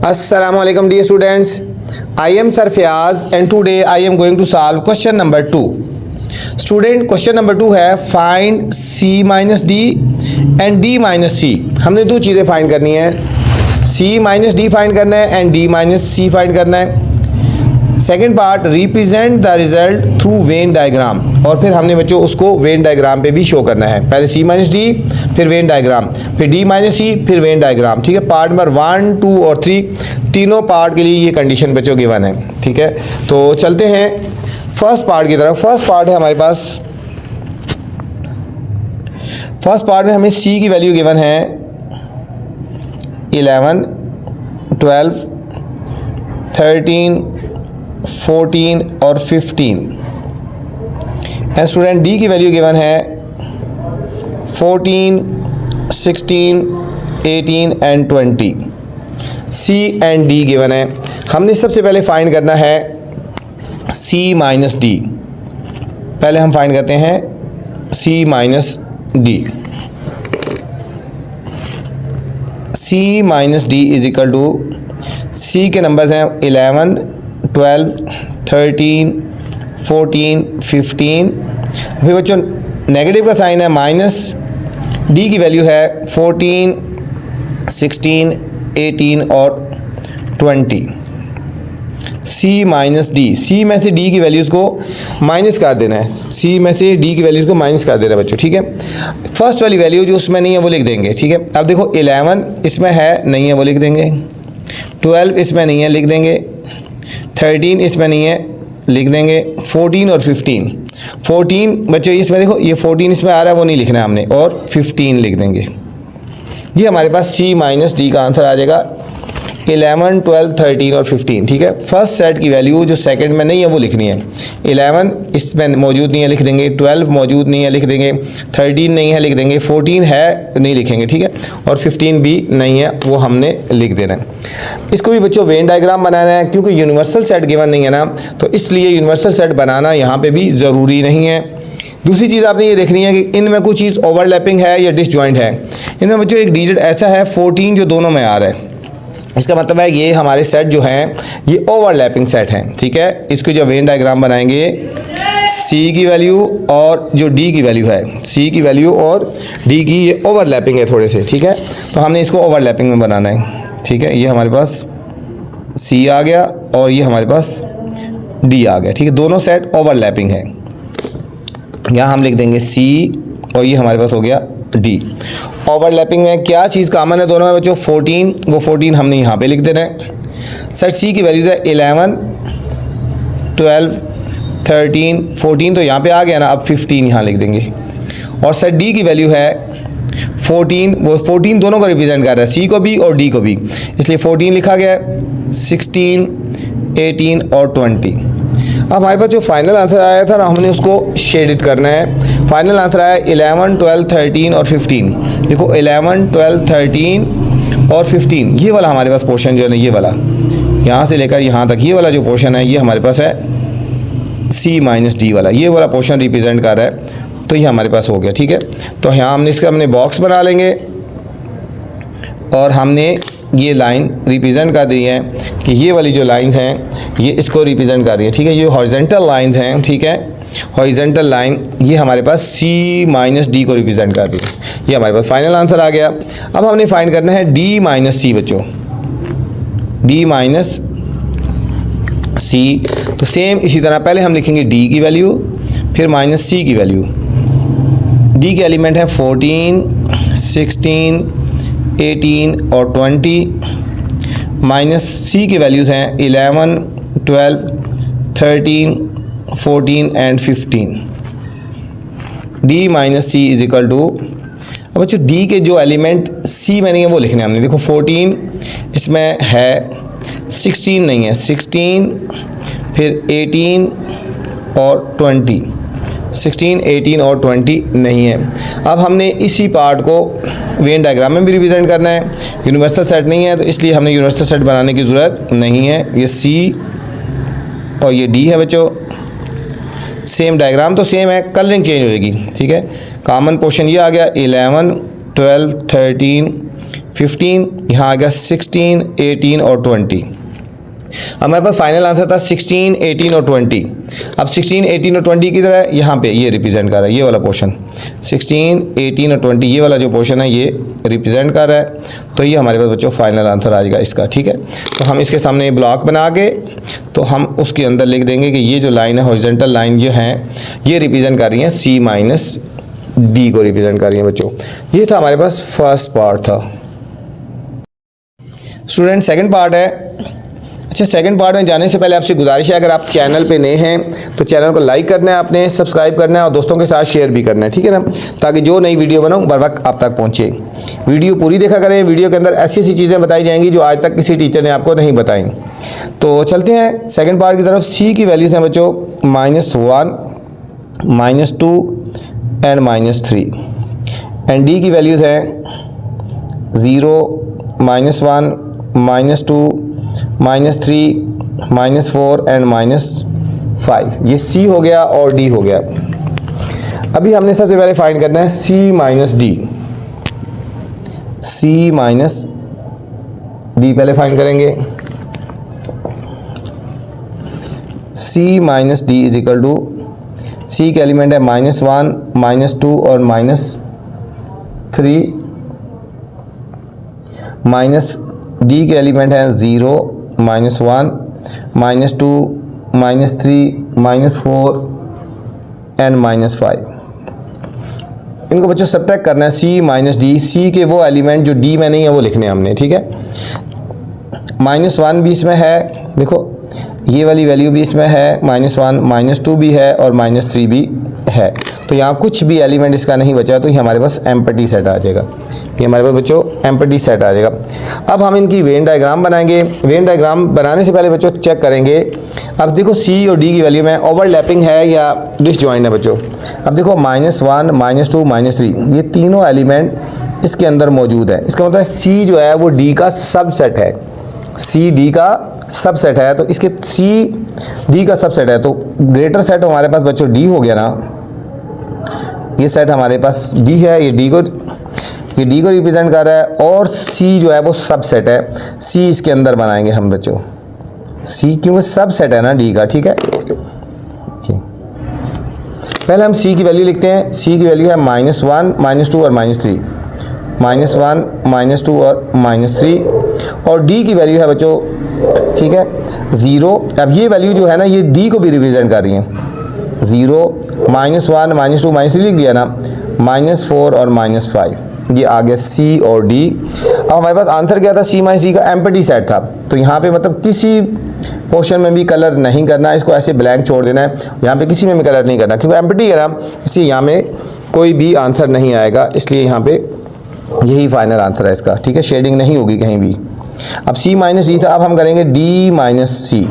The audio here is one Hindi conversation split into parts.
Assalamualaikum dear students. I am Sir Fayaz and today I am going to solve question number 2. Student question number 2 है find C minus D and D minus C. हमने दो चीज़ें फाइंड करनी है, C minus D फाइंड करना है and D minus C find करना है. Second part represent the result through Venn diagram, और फिर हमने बच्चों उसको वेन डायग्राम पे भी शो करना है. पहले C माइनस डी, फिर वेन डायग्राम, फिर D माइनस सी, फिर वेन डायग्राम. ठीक है, पार्ट नंबर 1, 2 और 3 तीनों पार्ट के लिए ये कंडीशन बच्चों गिवन है. ठीक है, तो चलते हैं फर्स्ट पार्ट की तरफ. फर्स्ट पार्ट है हमारे पास, फर्स्ट पार्ट में हमें C की वैल्यू गिवन है 11, 12, 13, 14 और 15. एंड स्टूडेंट डी की वैल्यू गिवन है 14, 16, 18 and 20. C and D given है. हमने सबसे पहले फाइंड करना है सी माइनस डी. पहले हम फाइंड करते हैं C minus D. C minus D is equal to, C के नंबर्स हैं 11, 12, 13, 14, 15. फिर बच्चों नेगेटिव का साइन है माइनस. डी की वैल्यू है 14, 16, 18 और 20. सी माइनस डी, सी में से डी की वैल्यूज़ को माइनस कर देना है. सी में से डी की वैल्यूज़ को माइनस कर देना है बच्चों. ठीक है, फर्स्ट वाली वैल्यू जो उसमें नहीं है वो लिख देंगे. ठीक है, अब देखो 11 इसमें है नहीं है वो लिख देंगे, 12 इसमें नहीं है लिख देंगे, 13 इसमें नहीं है लिख देंगे, 14 और 15 बच्चों इसमें देखो ये 14 इसमें आ रहा है वो नहीं लिखना है हमने, और 15 लिख देंगे. ये हमारे पास C माइनस डी का आंसर आ जाएगा 11, 12, 13 और 15. ठीक है, फर्स्ट सेट की वैल्यू जो सेकंड में नहीं है वो लिखनी है. 11 इसमें मौजूद नहीं है लिख देंगे, 12 मौजूद नहीं है लिख देंगे, 13 नहीं है लिख देंगे, 14 है नहीं लिखेंगे. ठीक है, और 15 भी नहीं है वो हमने लिख देना है. इसको भी बच्चों वेन डायग्राम बनाना है क्योंकि यूनिवर्सल सेट गिवन नहीं है ना, तो इसलिए यूनिवर्सल सेट बनाना यहाँ पे भी ज़रूरी नहीं है. दूसरी चीज़ आपने ये देखनी है कि इनमें कोई चीज़ ओवरलैपिंग है या डिसजॉइंट है. इनमें बच्चों एक डिजिट ऐसा है 14 जो दोनों में आ रहा है, इसका मतलब है ये हमारे सेट जो हैं ये ओवरलैपिंग सेट हैं. ठीक है, इसको जो वेन डायग्राम बनाएंगे C की वैल्यू और जो D की वैल्यू है, C की वैल्यू और D की ये ओवरलैपिंग है थोड़े से. ठीक है, तो हमने इसको ओवरलैपिंग में बनाना है. ठीक है, ये हमारे पास C आ गया और ये हमारे पास D आ गया. ठीक है, दोनों सेट ओवरलैपिंग है. यहाँ हम लिख देंगे C और ये हमारे पास हो गया D. ओवरलैपिंग में क्या चीज़ कॉमन है दोनों में बच्चों? 14. वो 14 हमने यहाँ पे लिख देना है. सेट C की वैल्यूज़ है 11, 12, 13, 14 तो यहाँ पे आ गया ना, अब 15 यहाँ लिख देंगे. और सेट D की वैल्यू है 14, वो 14 दोनों को रिप्रेजेंट कर रहा है, C को भी और D को भी, इसलिए 14 लिखा गया है. 16, 18 और 20. अब हमारे पास जो फाइनल आंसर आया था ना, हमने उसको शेडिड करना है. फाइनल आंसर आया 11, 12, 13 और 15. देखो 11, 12, 13 और 15, ये वाला हमारे पास पोर्शन जो है ना, ये वाला यहाँ से लेकर यहाँ तक ये वाला जो पोर्शन है ये हमारे पास है C माइनस डी वाला, ये वाला पोर्शन रिप्रेजेंट कर रहा है. तो ये हमारे पास हो गया. ठीक है, तो यहाँ हमने इसका हमने बॉक्स बना लेंगे और हमने ये लाइन रिप्रेजेंट कर दी है कि ये वाली जो लाइंस हैं ये इसको रिप्रेजेंट कर रही है. ठीक है, ये हॉरिजॉन्टल लाइंस हैं. ठीक है, हॉरिजॉन्टल लाइन ये हमारे पास C माइनस डी को रिप्रेजेंट कर रही है. ये हमारे पास फाइनल आंसर आ गया. अब हमने फाइंड करना है D माइनस सी बच्चों, D माइनस सी. तो सेम इसी तरह पहले हम लिखेंगे D की वैल्यू, फिर माइनस C की वैल्यू. D के एलिमेंट है 14, 16, 18 और 20. माइनस C की वैल्यूज़ हैं 11, 12, 13, 14 and 15. D minus C is equal to, अब बच्चों D के जो एलिमेंट C में नहीं है वो लिखने हमने. देखो 14 इसमें है, 16 नहीं है, 16 फिर 18 और 20, 16, 18 और 20 नहीं है. अब हमने इसी पार्ट को वेन डायग्राम में भी रिप्रेजेंट करना है. यूनिवर्सल सेट नहीं है तो इसलिए हमने यूनिवर्सल सेट बनाने की ज़रूरत नहीं है. ये C और ये D है बच्चों. सेम डायग्राम तो सेम है, कलरिंग चेंज हो जाएगी. ठीक है, कॉमन पोर्शन ये आ गया 11, 12, 13, 15, यहाँ आ गया 16, 18 और 20। हमारे पास फाइनल आंसर था 16, 18 और 20। अब 16, 18 और 20 किधर है? यहाँ पे ये रिप्रेजेंट कर रहा है, ये वाला पोर्शन 16, 18 और 20, ये वाला जो पोर्शन है ये रिप्रेजेंट कर रहा है। तो ये हमारे पास बच्चों फाइनल आंसर आ जाएगा इसका, ठीक है। तो हम इसके सामने ब्लॉक बना के तो हम उसके अंदर लिख देंगे कि ये जो लाइन है हॉरिजॉन्टल लाइन जो है ये रिप्रेजेंट कर रही है C माइनस D को रिप्रेजेंट कर रही है बच्चों। ये था हमारे पास फर्स्ट पार्ट था। स्टूडेंट सेकंड पार्ट है। अच्छा, सेकंड पार्ट में जाने से पहले आपसे गुजारिश है, अगर आप चैनल पे नए हैं तो चैनल को लाइक करना है आपने, सब्सक्राइब करना है और दोस्तों के साथ शेयर भी करना है, ठीक है ना, ताकि जो नई वीडियो बनाऊँ बर वक्त आप तक पहुँचे। वीडियो पूरी देखा करें, वीडियो के अंदर ऐसी ऐसी चीज़ें बताई जाएंगी जो आज तक किसी टीचर ने आपको नहीं बताई। तो चलते हैं सेकेंड पार्ट की तरफ। C की वैल्यूज़ हैं बच्चों -1, -2 एंड -3 एंड D की वैल्यूज़ हैं 0, -1, -2, -3, -4 एंड -5। ये C हो गया और D हो गया। अभी हमने सबसे पहले फाइंड करना है C minus D। C minus D पहले फाइंड करेंगे। C minus D is equal to, C के एलिमेंट है -1, -2 और -3, माइनस D के एलिमेंट है 0, -1, -2, -3, -4 एंड -5। इनको बच्चों सब्ट्रैक्ट करना है C माइनस D। C के वो एलिमेंट जो D में नहीं है वो लिखने हैं हमने, ठीक है। -1 भी इसमें है, देखो ये वाली वैल्यू भी इसमें है, -1, -2 भी है और -3 भी है। तो यहाँ कुछ भी एलिमेंट इसका नहीं बचा, तो ये हमारे पास एम्प्टी सेट आ जाएगा। ये हमारे पास बच्चों एम्प्टी सेट आ जाएगा। अब हम इनकी वेन डायग्राम बनाएंगे। वेन डायग्राम बनाने से पहले बच्चों चेक करेंगे। अब देखो C और D की वैल्यू में ओवरलैपिंग है या डिसजॉइंट है बच्चों। अब देखो -1, -2, -3 ये तीनों एलिमेंट इसके अंदर मौजूद है। इसका मतलब C जो है वो D का सबसेट है। C D का सबसेट है, तो इसके C D का सबसेट है, तो ग्रेटर सेट हमारे पास बच्चों D हो गया ना। ये सेट हमारे पास D है, ये D को रिप्रेजेंट कर रहा है और C जो है वो सबसेट है। C इसके अंदर बनाएंगे हम बच्चों, C क्योंकि सबसेट है ना D का, ठीक है। पहले हम C की वैल्यू लिखते हैं। C की वैल्यू है -1, -2 और -3, -1, -2 और -3 और D की वैल्यू है बच्चों, ठीक है, 0। अब ये वैल्यू जो है ना ये D को भी रिप्रेजेंट कर रही है। 0, -1, -2, -3 लिख दिया ना, -4 और -5। ये आ गया C और D। अब हमारे पास आंसर क्या था? C माइनस D का एम्प्टी सेट था। तो यहाँ पे मतलब किसी पोर्शन में भी कलर नहीं करना, इसको ऐसे ब्लैंक छोड़ देना है। यहाँ पे किसी में भी कलर नहीं करना क्योंकि एम्प्टी है ना, इसलिए यहाँ में कोई भी आंसर नहीं आएगा। इसलिए यहाँ पे यही फाइनल आंसर है इसका, ठीक है। शेडिंग नहीं होगी कहीं भी। अब C माइनस D था, अब हम करेंगे D minus C।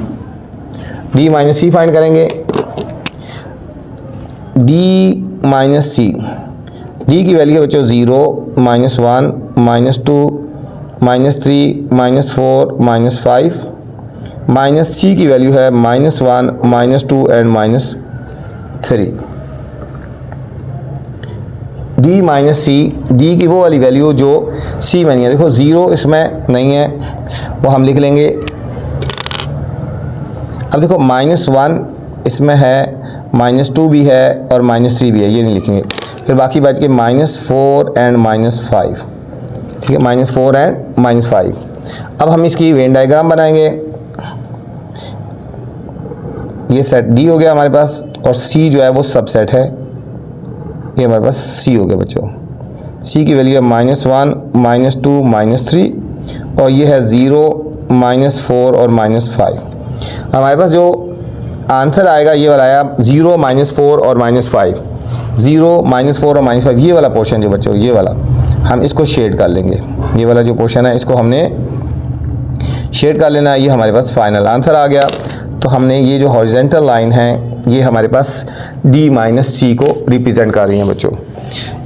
D minus C find करेंगे। D माइनस C, D की वैल्यू है बच्चों 0, -1, -2, -3, -4, -5। माइनस C की वैल्यू है -1, -2 and -3। D minus C, D की वो वाली वैल्यू जो C में नहीं है। देखो 0 इसमें नहीं है, वो हम लिख लेंगे। अब देखो -1 इसमें है, -2 भी है और -3 भी है, ये नहीं लिखेंगे। फिर बाकी बच के -4 एंड -5, ठीक है, -4 एंड -5। अब हम इसकी वेन डायग्राम बनाएंगे। ये सेट D हो गया हमारे पास और C जो है वो सबसेट है। ये हमारे पास C हो गया बच्चों। C की वैल्यू है -1, -2, -3 और ये है 0, -4 और -5। हमारे पास जो आंसर आएगा ये वाला आया 0, -4 और -5। 0, -4 और -5 ये वाला पोर्शन जो बच्चों, ये वाला हम इसको शेड कर लेंगे। ये वाला जो पोर्शन है इसको हमने शेड कर लेना है। ये हमारे पास फाइनल आंसर आ गया। तो हमने ये जो हॉरिजॉन्टल लाइन है ये हमारे पास D माइनस C को रिप्रेजेंट कर रही हैं बच्चों।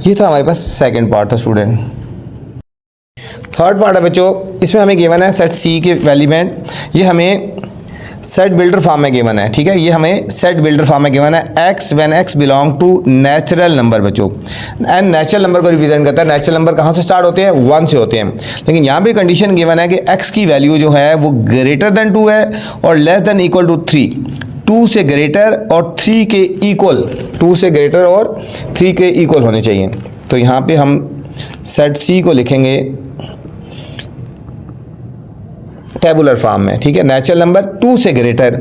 ये था हमारे पास सेकंड पार्ट था स्टूडेंट। थर्ड पार्ट है बच्चों, इसमें हमें गिवन है सेट C के एलिमेंट। ये हमें सेट बिल्डर फॉर्म में गिवन है, ठीक है। ये हमें सेट बिल्डर फॉर्म में गिवन है। x when x belong to natural number बच्चों। एन नेचुरल नंबर को रिप्रेजेंट करता है। नेचुरल नंबर कहाँ से स्टार्ट होते हैं? 1 से होते हैं। लेकिन यहाँ पे कंडीशन गिवन है कि x की वैल्यू जो है वो ग्रेटर देन 2 है और लेस देन इक्वल टू 3। 2 से ग्रेटर और 3 के इक्वल, 2 से ग्रेटर और 3 के इक्वल होने चाहिए। तो यहाँ पे हम सेट सी को लिखेंगे टेबुलर फॉर्म में, ठीक है। नेचुरल नंबर 2 से ग्रेटर,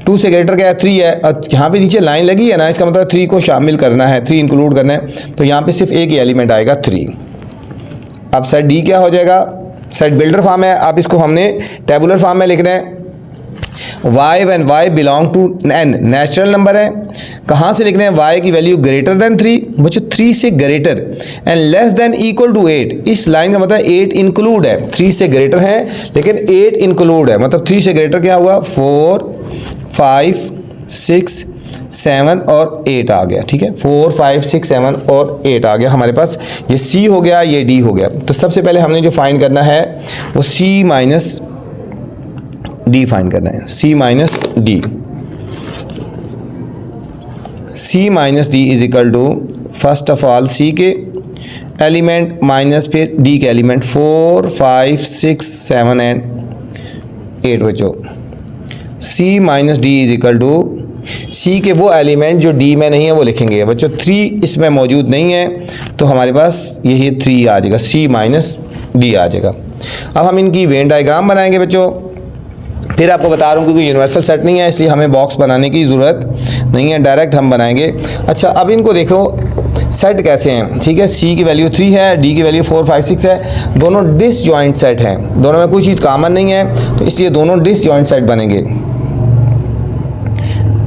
2 से ग्रेटर क्या है? 3 है। और यहाँ पे नीचे लाइन लगी है ना, इसका मतलब 3 को शामिल करना है, 3 इंक्लूड करना है। तो यहाँ पे सिर्फ एक ही एलिमेंट आएगा 3। अब सेट डी क्या हो जाएगा? सेट बिल्डर फॉर्म है, आप इसको हमने टेबुलर फॉर्म में लिख रहे हैं। y when y belong to n natural number है। कहाँ से लिख रहे हैं? y की वैल्यू ग्रेटर देन 3, बच्चों 3 से greater and less than equal to 8। इस लाइन का मतलब 8 इंक्लूड है, 3 से ग्रेटर है लेकिन 8 इंक्लूड है। मतलब 3 से ग्रेटर क्या हुआ? 4, 5, 6, 7 और 8 आ गया, ठीक है। 4, 5, 6, 7 और 8 आ गया हमारे पास। ये C हो गया, ये D हो गया। तो सबसे पहले हमने जो फाइंड करना है वो C माइनस D फाइंड करना है। C minus D, C minus D is equal to first of all C के एलिमेंट माइनस फिर D के एलिमेंट 4, 5, 6, 7 एंड 8 बच्चों। C minus D is equal to C के वो एलिमेंट जो D में नहीं है वो लिखेंगे बच्चों। 3 इसमें मौजूद नहीं है तो हमारे पास यही 3 आ जाएगा, C माइनस D आ जाएगा। अब हम इनकी वेन डायग्राम बनाएंगे बच्चों। फिर आपको बता रहा हूँ क्योंकि यूनिवर्सल सेट नहीं है इसलिए हमें बॉक्स बनाने की ज़रूरत नहीं है, डायरेक्ट हम बनाएंगे। अच्छा, अब इनको देखो सेट कैसे हैं, ठीक है। C की वैल्यू 3 है, D की वैल्यू 4, 5, 6 है। दोनों डिसजॉइंट सेट हैं, दोनों में कोई चीज़ कॉमन नहीं है तो इसलिए दोनों डिसजॉइंट सेट बनेंगे।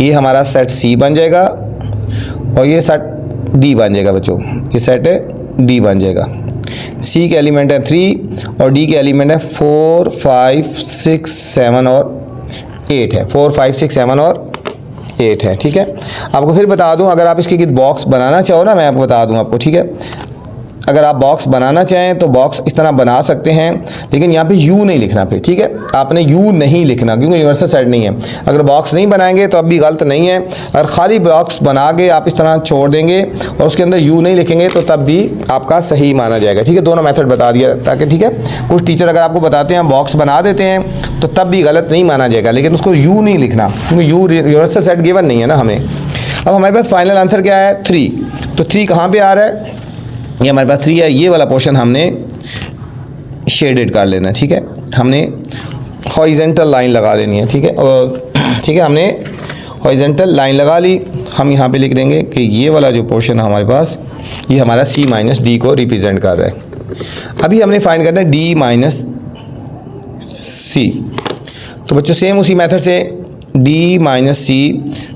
ये हमारा सेट C बन जाएगा और ये सेट D बन जाएगा बच्चों। ये सेट D बन जाएगा। C के एलिमेंट है 3 और D के एलिमेंट है 4, 5, 6, 7 और 8 है। 4, 5, 6, 7 और 8 है, ठीक है। आपको फिर बता दूं, अगर आप इसकी बॉक्स बनाना चाहो ना, मैं आपको बता दूं आपको, ठीक है। अगर आप बॉक्स बनाना चाहें तो बॉक्स इस तरह बना सकते हैं, लेकिन यहाँ पे U नहीं लिखना फिर, ठीक है। आपने U नहीं लिखना क्योंकि यूनिवर्सल सेट नहीं है। अगर बॉक्स नहीं बनाएंगे तो अब भी गलत नहीं है। अगर खाली बॉक्स बना के आप इस तरह छोड़ देंगे और उसके अंदर U नहीं लिखेंगे तो तब भी आपका सही माना जाएगा, ठीक है। दोनों मेथड बता दिया ताकि, ठीक है। कुछ टीचर अगर आपको बताते हैं बॉक्स बना देते हैं तो तब भी गलत नहीं माना जाएगा, लेकिन उसको U नहीं लिखना क्योंकि U यूनिवर्सल सेट गिवन नहीं है ना हमें। अब हमारे पास फाइनल आंसर क्या है? 3। तो 3 कहाँ पर आ रहा है? ये हमारे पास 3 है। ये वाला पोर्शन हमने शेडेड कर लेना है, ठीक है। हमने हॉरिजेंटल लाइन लगा लेनी है, ठीक है। और ठीक है, हमने हॉरिजेंटल लाइन लगा ली। हम यहाँ पे लिख देंगे कि ये वाला जो पोर्शन है हमारे पास ये हमारा C माइनस D को रिप्रेजेंट कर रहा है। अभी हमने फाइंड करना है D माइनस C। तो बच्चों सेम उसी मेथड से D माइनस C,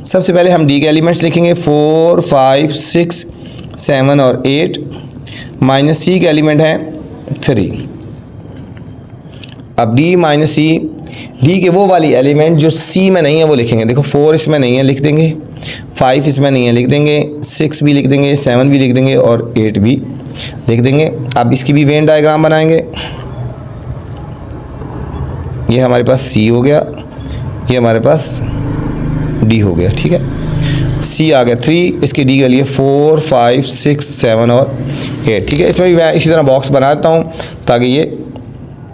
सबसे पहले हम D के एलिमेंट्स लिखेंगे 4, 5, 6, 7 और 8 माइनस C के एलिमेंट हैं 3। अब D माइनस C, D के वो वाली एलिमेंट जो C में नहीं है वो लिखेंगे। देखो 4 इसमें नहीं है, लिख देंगे। 5 इसमें नहीं है, लिख देंगे। 6 भी लिख देंगे, 7 भी लिख देंगे और 8 भी लिख देंगे। अब इसकी भी वेन डायग्राम बनाएंगे। ये हमारे पास C हो गया, ये हमारे पास D हो गया, ठीक है। C आ गया 3, इसकी D के लिए 4, 5, 6, 7 और 8, ठीक है। इसमें भी मैं इसी तरह बॉक्स बना देता हूँ ताकि ये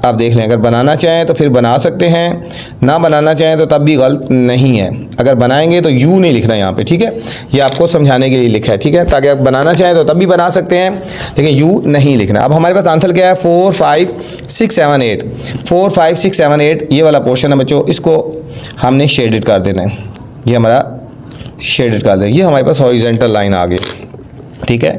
आप देख लें। अगर बनाना चाहें तो फिर बना सकते हैं, ना बनाना चाहें तो तब भी गलत नहीं है। अगर बनाएंगे तो U नहीं लिखना यहाँ पे, ठीक है। ये आपको समझाने के लिए लिखा है, ठीक है, ताकि आप बनाना चाहें तो तब भी बना सकते हैं लेकिन U नहीं लिखना। अब हमारे पास आंसर क्या है? 4, 5, 6, 7, 8। 4, 5, 6, 7, 8 ये वाला पोर्शन है बच्चों, इसको हमने शेडेड कर देना है। ये हमारा शेडेड कर दें। ये हमारे पास हॉरिजेंटल लाइन आ गई, ठीक है।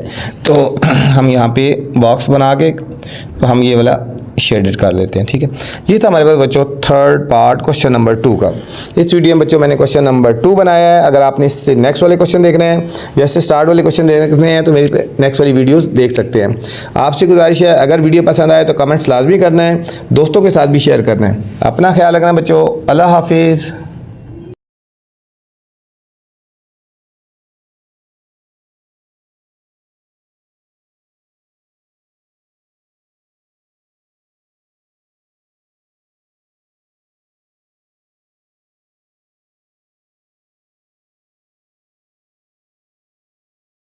तो हम यहाँ पे बॉक्स बना के तो हम ये वाला शेडेड कर लेते हैं, ठीक है। ये था हमारे पास बच्चों थर्ड पार्ट क्वेश्चन नंबर 2 का। इस वीडियो में बच्चों मैंने क्वेश्चन नंबर 2 बनाया है। अगर आपने इससे नेक्स्ट वाले क्वेश्चन देखने हैं या इससे स्टार्ट वाले क्वेश्चन देखने हैं तो मेरी नेक्स्ट वाली वीडियोस देख सकते हैं। आपसे गुजारिश है अगर वीडियो पसंद आए तो कमेंट्स लाजमी करना है, दोस्तों के साथ भी शेयर करना है। अपना ख्याल रखना बच्चों। अल्लाह हाफिज़।